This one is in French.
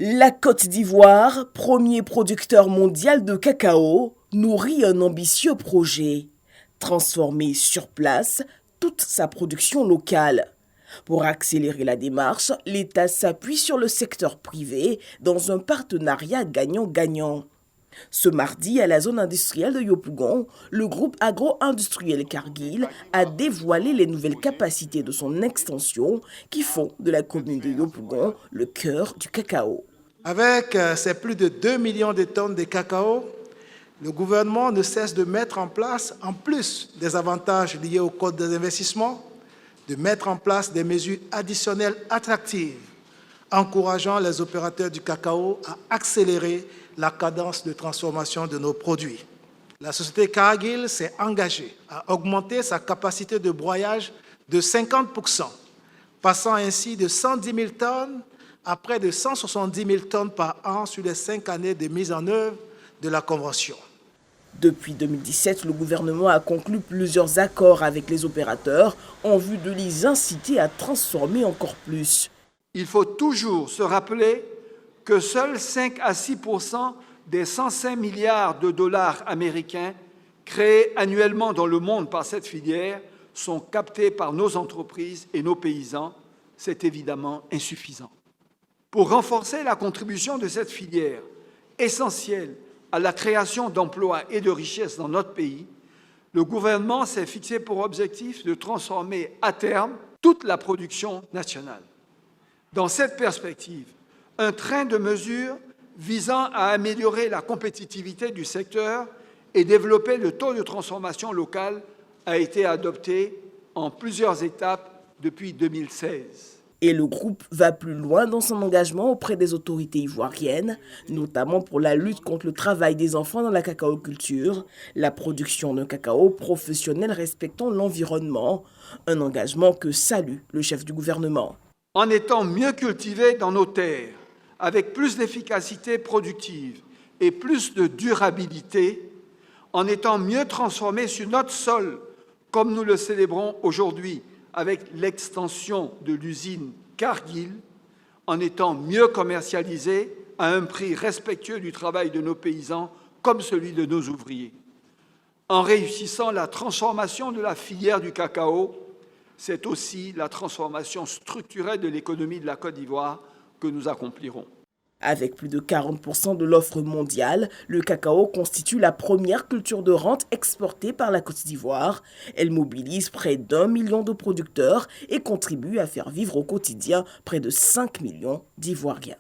La Côte d'Ivoire, premier producteur mondial de cacao, nourrit un ambitieux projet. Transformer sur place toute sa production locale. Pour accélérer la démarche, l'État s'appuie sur le secteur privé dans un partenariat gagnant-gagnant. Ce mardi, à la zone industrielle de Yopougon, le groupe agro-industriel Cargill a dévoilé les nouvelles capacités de son extension qui font de la commune de Yopougon le cœur du cacao. Avec ces plus de 2 millions de tonnes de cacao, le gouvernement ne cesse de mettre en place, en plus des avantages liés au code des investissements, de mettre en place des mesures additionnelles attractives, encourageant les opérateurs du cacao à accélérer la cadence de transformation de nos produits. La société Cargill s'est engagée à augmenter sa capacité de broyage de 50%, passant ainsi de 110 000 tonnes à près de 170 000 tonnes par an sur les 5 années de mise en œuvre de la Convention. Depuis 2017, le gouvernement a conclu plusieurs accords avec les opérateurs en vue de les inciter à transformer encore plus. Il faut toujours se rappeler que seuls 5 à 6% des 105 milliards de dollars américains créés annuellement dans le monde par cette filière sont captés par nos entreprises et nos paysans. C'est évidemment insuffisant. Pour renforcer la contribution de cette filière, essentielle à la création d'emplois et de richesses dans notre pays, le gouvernement s'est fixé pour objectif de transformer à terme toute la production nationale. Dans cette perspective, un train de mesures visant à améliorer la compétitivité du secteur et développer le taux de transformation locale a été adopté en plusieurs étapes depuis 2016. Et le groupe va plus loin dans son engagement auprès des autorités ivoiriennes, notamment pour la lutte contre le travail des enfants dans la cacaoculture, la production d'un cacao professionnel respectant l'environnement, un engagement que salue le chef du gouvernement. En étant mieux cultivés dans nos terres, avec plus d'efficacité productive et plus de durabilité, en étant mieux transformés sur notre sol, comme nous le célébrons aujourd'hui, avec l'extension de l'usine Cargill, en étant mieux commercialisés à un prix respectueux du travail de nos paysans comme celui de nos ouvriers. En réussissant la transformation de la filière du cacao, c'est aussi la transformation structurelle de l'économie de la Côte d'Ivoire que nous accomplirons. Avec plus de 40% de l'offre mondiale, le cacao constitue la première culture de rente exportée par la Côte d'Ivoire. Elle mobilise près d'1 million de producteurs et contribue à faire vivre au quotidien près de 5 millions d'Ivoiriens.